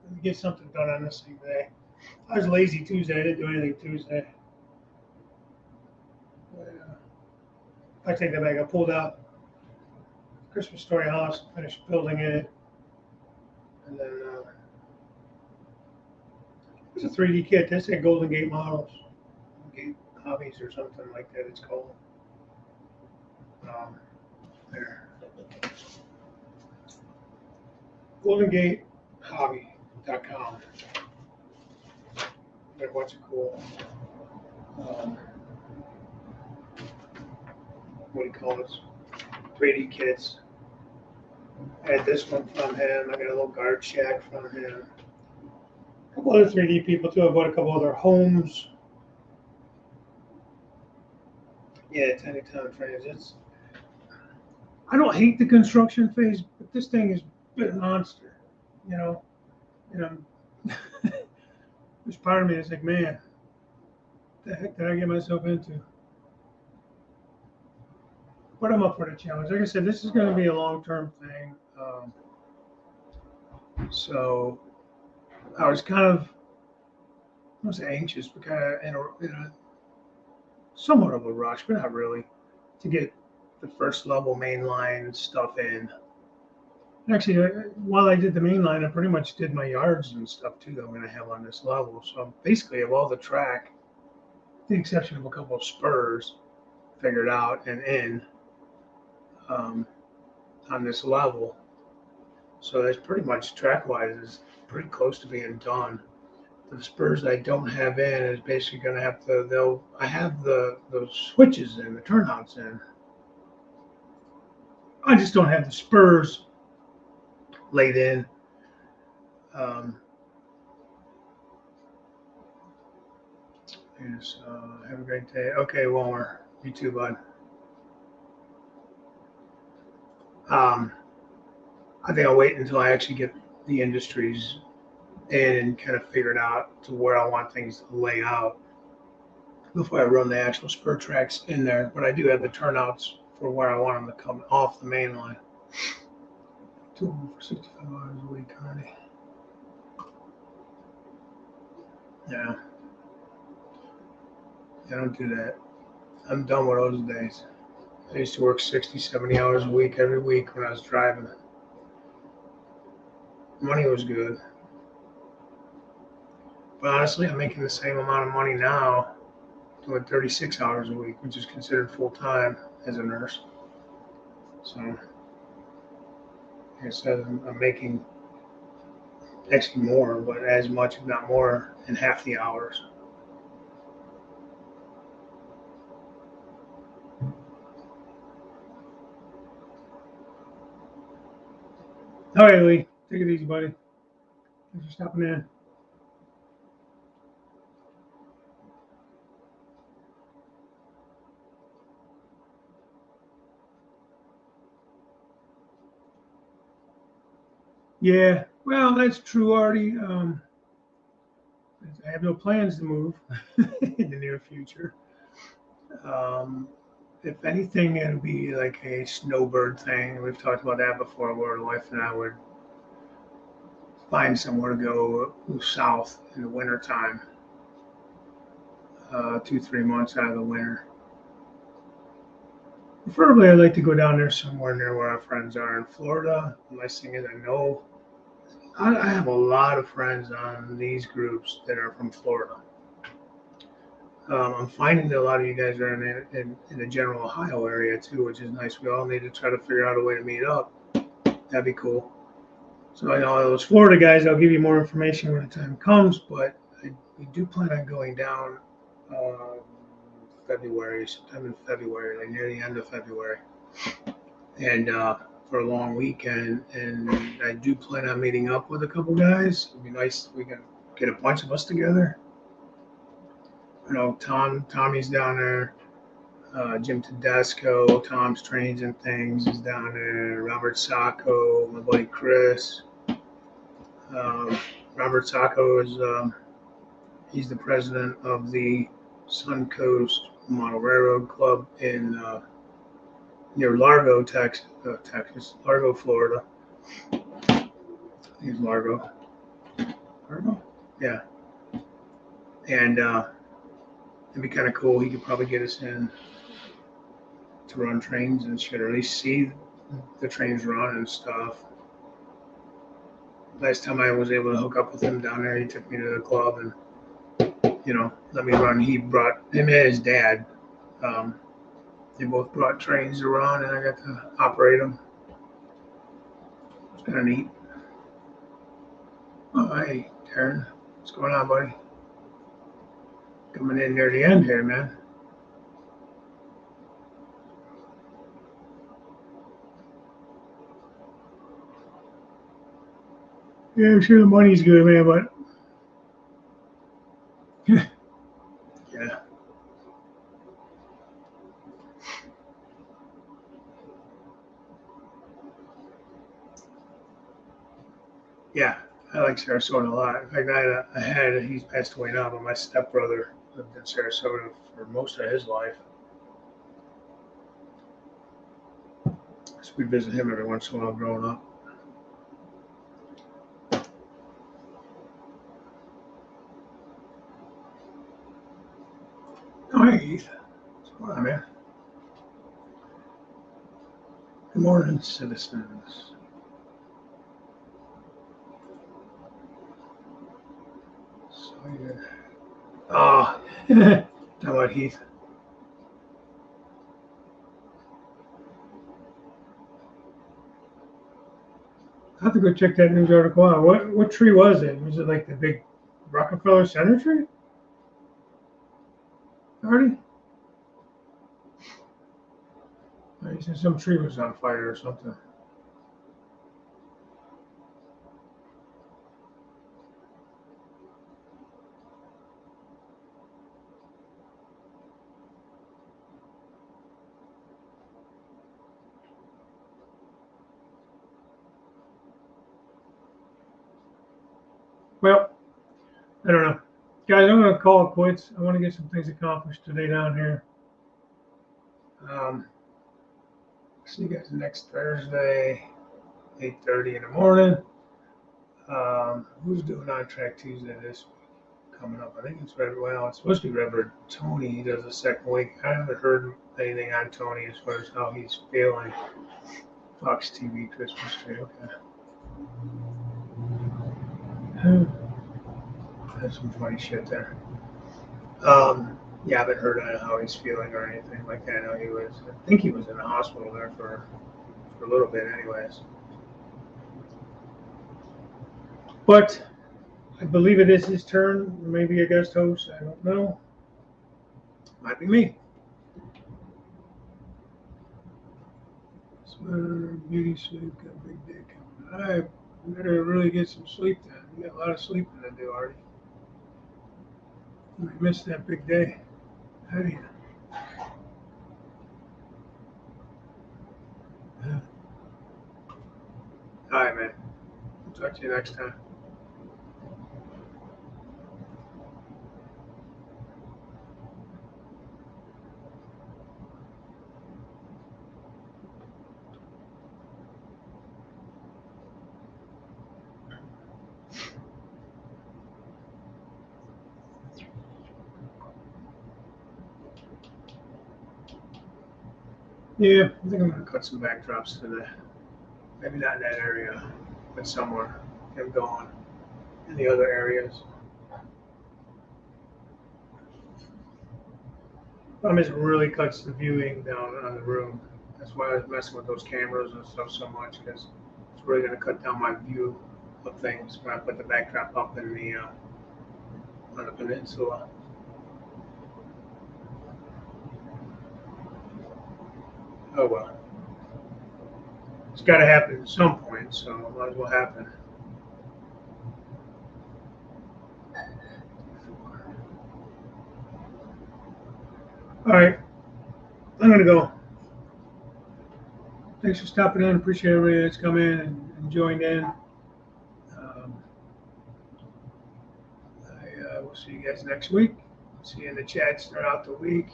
Let me get something done on this thing today. I was lazy Tuesday. I didn't do anything Tuesday. I take that back. I pulled out Christmas Story house, finished building it, and then it was a 3D kit. That's at Golden Gate Models, Gate Hobbies or something like that. It's called. There, GoldenGateHobby.com. Got a bunch of cool. Um, what do you call it? 3D kits. I had this one from him. I got a little guard shack from him. A couple other 3D people too. I bought a couple other homes. Yeah, Tiny Town Frames. I don't hate the construction phase, but this thing has been a monster. You know, and there's part of me that's like, man, what the heck did I get myself into? But I'm up for the challenge. Like I said, this is going to be a long-term thing. So I was kind of, I was anxious, but kind of in a somewhat of a rush, but not really, to get the first level mainline stuff in. Actually, while I did the mainline, I pretty much did my yards and stuff too that I'm going to have on this level. So basically, I have all the track, with the exception of a couple of spurs, figured out and in on this level. So that's pretty much track-wise is pretty close to being done. The spurs I don't have in is basically going to have to. I have those switches in, the turnouts in. I just don't have the spurs laid in. Yes, have a great day. Okay, Walmer. You too, bud. I think I'll wait until I actually get the industries in and kind of figure it out to where I want things to lay out before I run the actual spur tracks in there. But I do have the turnouts for where I want them to come off the main line. 2 of them for 65 hours a week, honey. Yeah. I don't do that. I'm done with those days. I used to work 60, 70 hours a week every week when I was driving. Money was good. But honestly, I'm making the same amount of money now doing 36 hours a week, which is considered full time as a nurse. So, like I said, I'm making actually more, but as much, if not more, in half the hours. All right, Lee, take it easy, buddy. Thanks for stopping in. Yeah, well, that's true, Artie. I have no plans to move in the near future. Um, if anything, it'll be like a snowbird thing. We've talked about that before, where the wife and I would find somewhere to go south in the wintertime, 2, 3 months out of the winter. Preferably, I'd like to go down there somewhere near where our friends are in Florida. The nice thing is, I know I have a lot of friends on these groups that are from Florida. I'm finding that a lot of you guys are in the general Ohio area too, which is nice. We all need to try to figure out a way to meet up. That'd be cool. So I know those Florida guys, I'll give you more information when the time comes, but we do plan on going down February, sometime in February, like near the end of February, and for a long weekend. And I do plan on meeting up with a couple guys. It'd be nice if we can get a bunch of us together. You know, Tommy's down there. Jim Tedesco, Tom's Trains and Things is down there. Robert Sacco, my buddy Chris. Robert Sacco is he's the president of the Suncoast Model Railroad Club in near Largo, Texas, Largo, Florida. I think it's Largo. Largo? Yeah. And it'd be kind of cool. He could probably get us in to run trains and shit, or at least see the trains run and stuff. Last time I was able to hook up with him down there, he took me to the club and let me run. He brought him and his dad. Um, they both brought trains to run, and I got to operate them. It's kind of neat. Oh, hey, Darren, what's going on, buddy? Coming in near the end here, man. Yeah, I'm sure the money's good, man, but yeah. Yeah, I like Sarasota a lot. In fact, he's passed away now, but my stepbrother lived in Sarasota for most of his life. So we visit him every once in a while growing up. Oh, hey, Heath. What's going on, man? Good morning, citizens. So, yeah. Oh, how about Heath? I have to go check that news article out. What tree was it? Was it like the big Rockefeller Center tree? Already? You said some tree was on fire or something. Well, I don't know. Guys, I'm going to call it quits. I want to get some things accomplished today down here. Um, See you guys next Thursday, 8:30 in the morning. Who's doing On Track Tuesday this week coming up? I think it's it's supposed to be Reverend Tony. He does the second week. I haven't heard anything on Tony as far as how he's feeling. Fox TV Christmas tree. Okay. That's some funny shit there. Yeah, I haven't heard how he's feeling or anything like that. I think he was in the hospital there for a little bit, anyways. But I believe it is his turn. Maybe a guest host. I don't know. Might be me. Beauty sleep, got a big day coming. I better really get some sleep then. You got a lot of sleeping to do, Artie. You missed that big day. How do you? Yeah. All right, man. I'll talk to you next time. Yeah, I think I'm gonna cut some backdrops today. Maybe not in that area, but somewhere. Get going in the other areas. Problem is, it really cuts the viewing down on the room. That's why I was messing with those cameras and stuff so much, because it's really gonna cut down my view of things when I put the backdrop up in the on the peninsula. Oh well, it's got to happen at some point, so it might as well happen. All right, I'm gonna go. Thanks for stopping in. Appreciate everybody that's come in and joined in. Um, I will see you guys next week. See you in the chats throughout the week.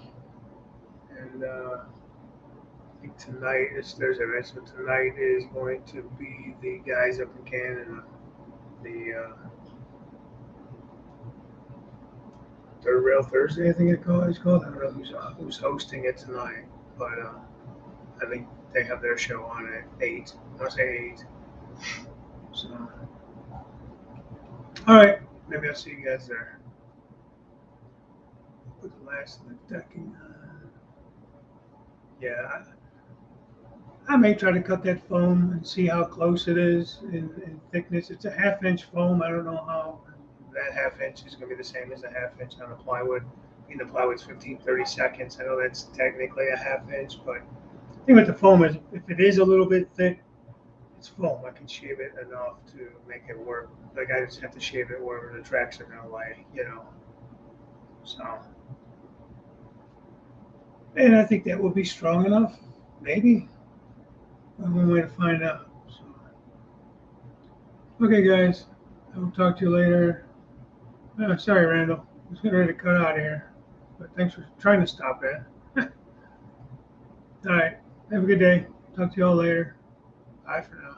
And I think tonight is Thursday, right? So tonight is going to be the guys up in Canada, the Third Rail Thursday, I think it's called. I don't know who's hosting it tonight, but I think they have their show on at 8. I want to say 8. So, all right, maybe I'll see you guys there. Put the last lip decking on. Yeah, I may try to cut that foam and see how close it is in thickness. It's a half-inch foam. I don't know how that half-inch is going to be the same as a half-inch on the plywood. I mean, the plywood's 15, 30 seconds. I know that's technically a half-inch, but the thing with the foam is if it is a little bit thick, it's foam. I can shave it enough to make it work. Like I just have to shave it wherever the tracks are going to lay, you know. So, and I think that will be strong enough, maybe. One way to find out. So, okay, guys, I will talk to you later. Sorry, Randall. I was getting ready to cut out here, but thanks for trying to stop it. All right, have a good day. Talk to you all later. Bye for now.